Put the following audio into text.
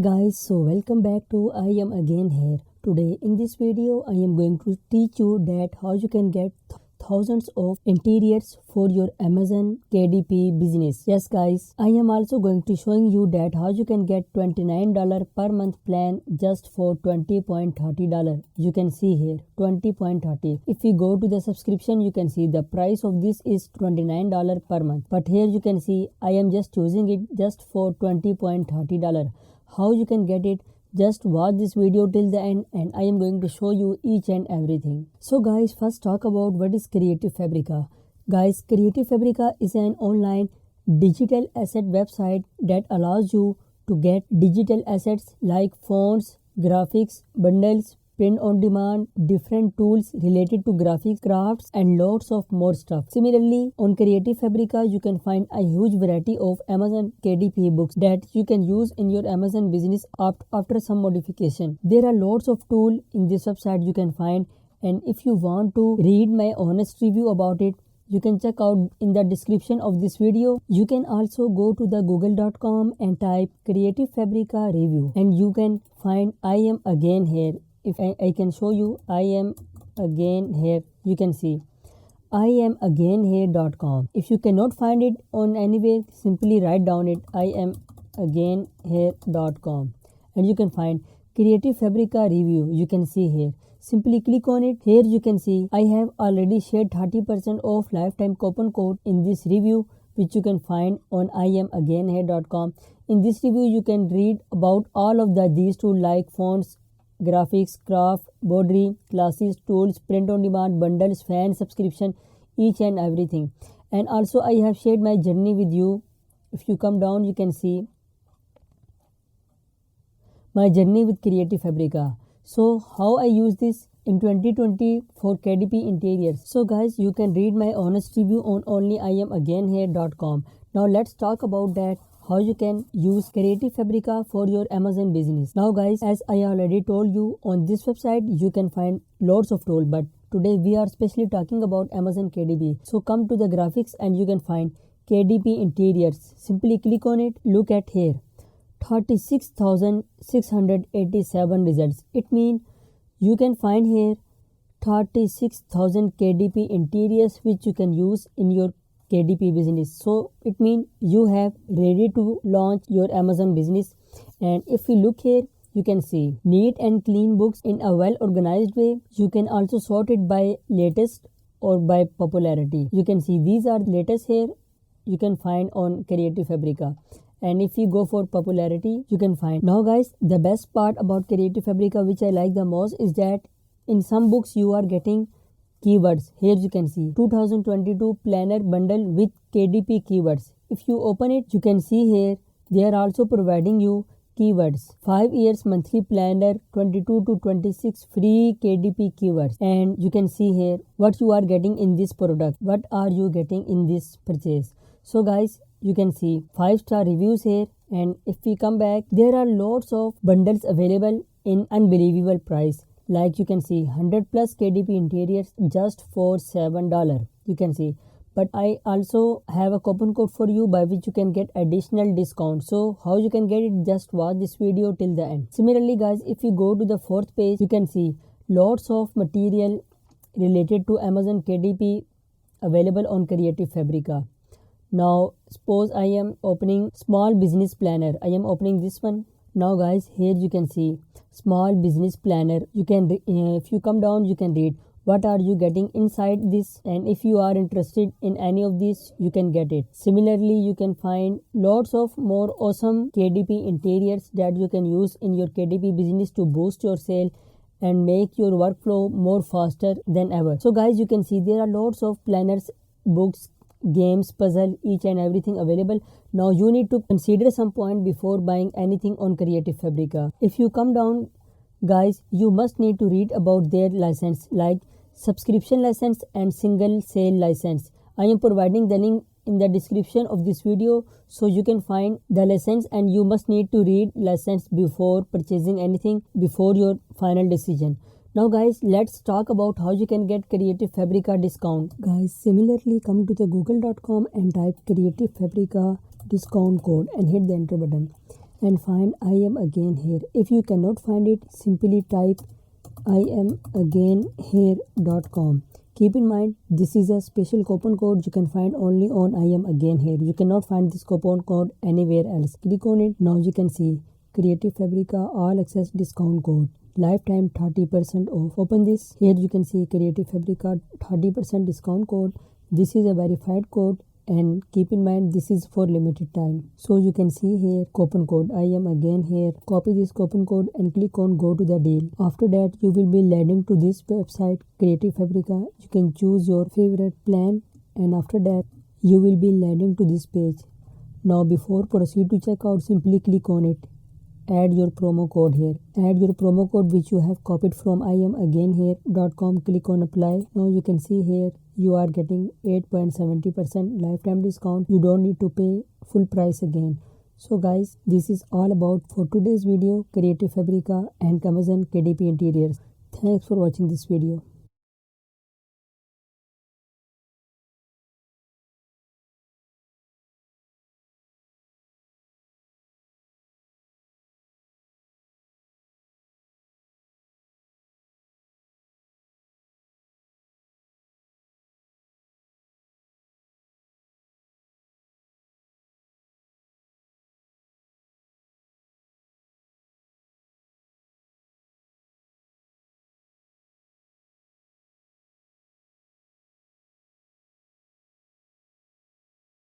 Guys, so welcome back to I am again here. Today in this video I am going to teach you that how you can get thousands of interiors for your Amazon KDP business. Yes guys, I am also going to showing you that how you can get $29 per month plan just for $20.30. You can see here $20.30. If we go to the subscription, you can see the price of this is $29 per month. But here you can see I am just choosing it just for $20.30. How you can get it, just watch this video till the end and I am going to show you each and everything. So guys, first talk about what is Creative Fabrica. Guys, Creative Fabrica is an online digital asset website that allows you to get digital assets like fonts, graphics, bundles, print on demand, different tools related to graphics, crafts and lots of more stuff. Similarly, on Creative Fabrica, you can find a huge variety of Amazon KDP books that you can use in your Amazon business after some modification. There are lots of tools in this website you can find, and if you want to read my honest review about it, you can check out in the description of this video. You can also go to the google.com and type Creative Fabrica review and you can find I am again here. If I can show you I am again here, you can see iamagainhere.com. If you cannot find it on anywhere, simply write down it iamagainhere.com and you can find Creative Fabrica review. You can see here. Simply click on it. Here you can see I have already shared 30% off lifetime coupon code in this review, which you can find on iamagainhere.com. In this review, you can read about all of these tools like fonts, graphics, craft, embroidery, classes, tools, print on demand, bundles, fan subscription, each and everything. And also I have shared my journey with you. If you come down, you can see my journey with Creative Fabrica. So how I use this in 2020 for KDP interiors. So guys, you can read my honest review on only iamagainhere.com. Now let's talk about that, how you can use Creative Fabrica for your Amazon business. Now guys, as I already told you, on this website you can find lots of tools, but today we are specially talking about Amazon KDP. So come to the graphics and you can find KDP interiors. Simply click on it. Look at here, 36,687 results. It means you can find here 36,000 KDP interiors which you can use in your KDP business. So it means you have ready to launch your Amazon business. And if we look here, you can see neat and clean books in a well organized way. You can also sort it by latest or by popularity. You can see these are latest here. You can find on Creative Fabrica. And if you go for popularity, you can find. Now guys, the best part about Creative Fabrica which I like the most is that in some books you are getting keywords. Here you can see 2022 planner bundle with KDP keywords. If you open it, you can see here they are also providing you keywords. 5 years monthly planner 22 to 26 free KDP keywords. And you can see here what you are getting in this product. What are you getting in this purchase? So guys, you can see 5-star reviews here. And if we come back, there are lots of bundles available in unbelievable price. Like you can see 100 plus KDP interiors just for $7. You can see. But I also have a coupon code for you by which you can get additional discount. So how you can get it, just watch this video till the end. Similarly guys, if you go to the 4th page, you can see lots of material related to Amazon KDP available on Creative Fabrica. Now suppose I am opening small business planner. I am opening this one. Now guys, here you can see small business planner. You can if you come down, you can read what are you getting inside this, and if you are interested in any of these, you can get it. Similarly, you can find lots of more awesome KDP interiors that you can use in your KDP business to boost your sale and make your workflow more faster than ever. So guys, you can see there are lots of planners, books, games, puzzle, each and everything available. Now you need to consider some point before buying anything on Creative Fabrica. If you come down guys, you must need to read about their license like subscription license and single sale license. I am providing the link in the description of this video so you can find the license, and you must need to read license before purchasing anything, before your final decision. Now guys, let's talk about how you can get Creative Fabrica discount. Guys, similarly come to the google.com and type Creative Fabrica discount code and hit the enter button. and find I am again here. If you cannot find it, simply type iamagainhere.com. Keep in mind, this is a special coupon code you can find only on I am again here. You cannot find this coupon code anywhere else. Click on it. Now you can see Creative Fabrica all access discount code. Lifetime 30% off. Open this. Here you can see Creative Fabrica 30% discount code. This is a verified code, and keep in mind this is for limited time. So you can see here coupon code I am again here. Copy this coupon code and click on go to the deal. After that you will be landing to this website Creative Fabrica. You can choose your favorite plan, and after that you will be landing to this page. Now before proceed to checkout, simply click on it. Add your promo code here. Add your promo code which you have copied from iamagainhere.com. Click on apply. Now you can see here you are getting 8.70% lifetime discount. You don't need to pay full price again. So guys, this is all about for today's video, Creative Fabrica and Amazon KDP interiors. Thanks for watching this video.